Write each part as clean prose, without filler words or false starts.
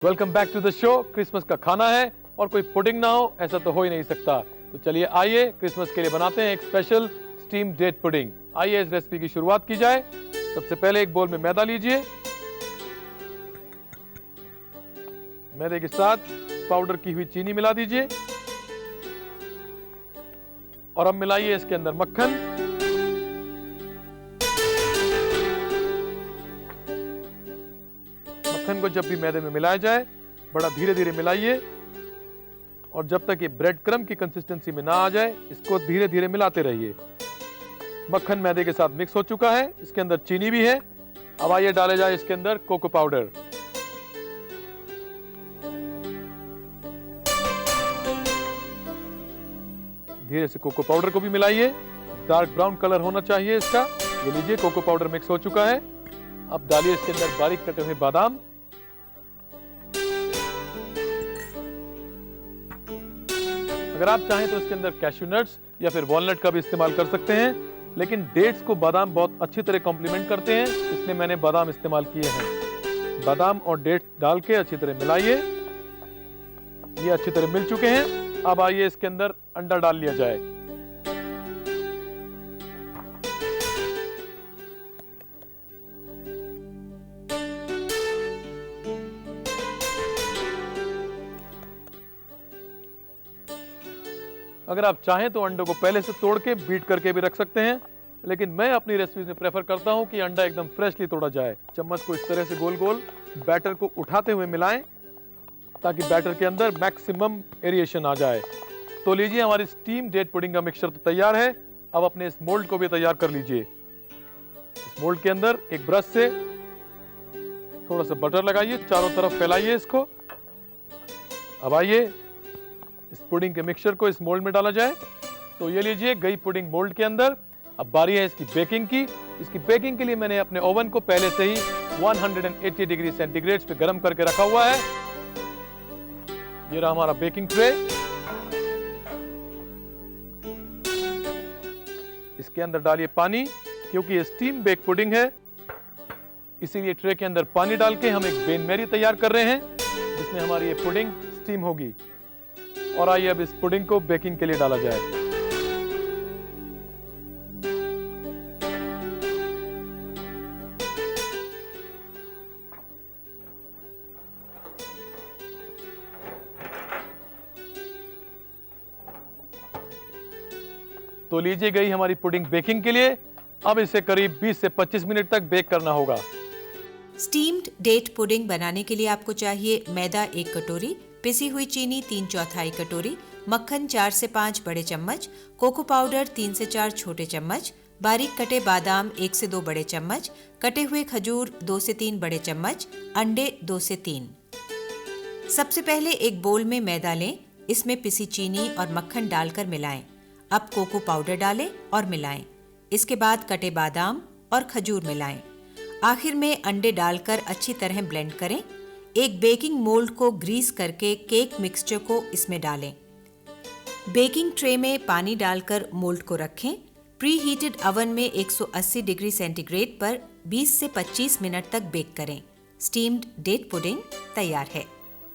Welcome back to the show. Christmas का खाना है और कोई पुडिंग ना हो ऐसा तो हो ही नहीं सकता। तो चलिए आइए क्रिसमस के लिए बनाते हैं एक स्पेशल स्टीम डेट पुडिंग। आइए इस रेसिपी की शुरुआत की जाए। सबसे पहले एक बोल में मैदा लीजिए। मैदे के साथ पाउडर की हुई चीनी मिला दीजिए और अब मिलाइए इसके अंदर मक्खन। मक्खन को जब भी मैदे में मिलाया जाए बड़ा धीरे धीरे मिलाइए और जब तक ये ब्रेड क्रम्ब की कंसिस्टेंसी में ना आ जाए इसको धीरे धीरे मिलाते रहिए। मक्खन मैदे के साथ मिक्स हो चुका है, इसके अंदर चीनी भी है। अब आइए डाले जाए इसके अंदर कोको पाउडर। धीरे से कोको पाउडर को भी मिलाइए। डार्क ब्राउन कलर होना चाहिए इसका। ये लीजिए कोको पाउडर मिक्स हो चुका है। अब डालिए इसके अंदर बारीक कटे हुए बादाम। अगर आप चाहें तो इसके अंदर कैश्यू नट्स या फिर वॉलनट का भी इस्तेमाल कर सकते हैं, लेकिन डेट्स को बादाम बहुत अच्छी तरह कॉम्प्लीमेंट करते हैं, इसलिए मैंने बादाम इस्तेमाल किए हैं। बादाम और डेट्स डाल के अच्छी तरह मिलाइए। ये अच्छी तरह मिल चुके हैं। अब आइए इसके अंदर अंडा डाल लिया जाए। अगर आप चाहें तो अंडे को पहले से तोड़ के बीट करके भी रख सकते हैं, लेकिन मैं अपनी रेसिपीज में प्रेफर करता हूं कि अंडा एकदम फ्रेशली तोड़ा जाए। चम्मच को इस तरह से गोल गोल बैटर को उठाते हुए मिलाएं ताकि बैटर के अंदर मैक्सिमम एरिएशन आ जाए। तो लीजिए हमारी स्टीम डेट पुडिंग का मिक्सचर तो तैयार है। अब अपने इस मोल्ड को भी तैयार कर लीजिए। इस मोल्ड के अंदर एक ब्रश से थोड़ा सा बटर लगाइए, चारों तरफ फैलाइए इसको। अब आइए इस पुडिंग के मिक्सचर को इस मोल्ड में डाला जाए। तो ये लीजिए गई पुडिंग मोल्ड के अंदर। अब बारी है इसकी बेकिंग की। इसकी बेकिंग के लिए मैंने अपने ओवन को पहले से ही 180 डिग्री सेंटीग्रेड पे गर्म करके रखा हुआ है। ये रहा हमारा बेकिंग ट्रे। इसके अंदर डालिए पानी, क्योंकि ये स्टीम बेक पुडिंग है इसीलिए ट्रे के अंदर पानी डाल के हम एक बेन मैरी तैयार कर रहे हैं जिसमें हमारी ये पुडिंग स्टीम होगी। और आइए अब इस पुडिंग को बेकिंग के लिए डाला जाए। तो लीजिए गई हमारी पुडिंग बेकिंग के लिए। अब इसे करीब 20 से 25 मिनट तक बेक करना होगा। स्टीम्ड डेट पुडिंग बनाने के लिए आपको चाहिए मैदा 1 कटोरी, पिसी हुई चीनी 3/4 कटोरी, मक्खन 4 से 5 बड़े चम्मच, कोको पाउडर 3 से 4 छोटे चम्मच, बारीक कटे बादाम 1 से 2 बड़े चम्मच, कटे हुए खजूर 2 से 3 बड़े चम्मच, अंडे 2 से 3। सबसे पहले एक बोल में मैदा लें, इसमें पिसी चीनी और मक्खन डालकर मिलाएं। अब कोको पाउडर डालें और मिलाएं। इसके बाद कटे बादाम और खजूर मिलाएं। आखिर में अंडे डालकर अच्छी तरह ब्लेंड करें। एक बेकिंग मोल्ड को ग्रीस करके केक मिक्सचर को इसमें डालें। बेकिंग ट्रे में पानी डालकर मोल्ड को रखें। प्री हीटेड ओवन में 180 डिग्री सेंटीग्रेड पर 20 से 25 मिनट तक बेक करें। स्टीम्ड डेट पुडिंग तैयार है।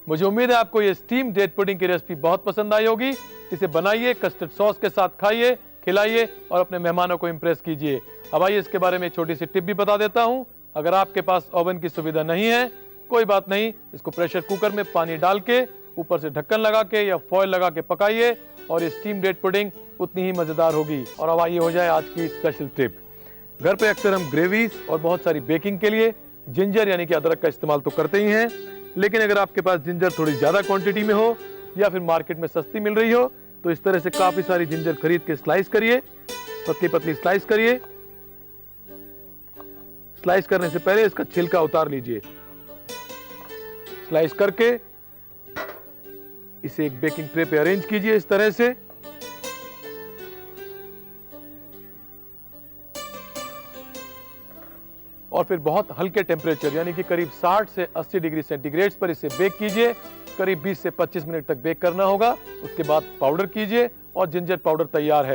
मुझे उम्मीद है आपको ये स्टीम डेट पुडिंग की रेसिपी बहुत पसंद आई होगी। इसे बनाइए, कस्टर्ड सॉस के साथ खाइए, खिलाइए और अपने मेहमानों को इम्प्रेस कीजिए। अब आइए इसके बारे में छोटी सी टिप भी बता देता हूँ। अगर आपके पास ओवन की सुविधा नहीं है कोई बात नहीं, इसको प्रेशर कुकर में पानी डाल के ऊपर से ढक्कन लगा के या फॉयल लगा के पकाइए और ये स्टीम डेट पुडिंग उतनी ही मजेदार होगी। और अब आइए हो जाए आज की स्पेशल टिप। घर पे अक्सर हम ग्रेवीज और बहुत सारी बेकिंग के लिए जिंजर यानी कि अदरक का इस्तेमाल तो करते ही हैं, लेकिन अगर आपके पास जिंजर थोड़ी ज्यादा क्वांटिटी में हो या फिर मार्केट में सस्ती मिल रही हो तो इस तरह से काफी सारी जिंजर खरीद के स्लाइस करिए, पतली पतली स्लाइस करिए। स्लाइस करने से पहले इसका छिलका उतार लीजिए। स्लाइस करके इसे एक बेकिंग ट्रे पे अरेंज कीजिए इस तरह से। और फिर बहुत हल्के टेम्परेचर यानी कि करीब 60 से 80 डिग्री सेंटीग्रेड पर इसे बेक कीजिए। करीब 20 से 25 मिनट तक बेक करना होगा। उसके बाद पाउडर कीजिए और जिंजर पाउडर तैयार है।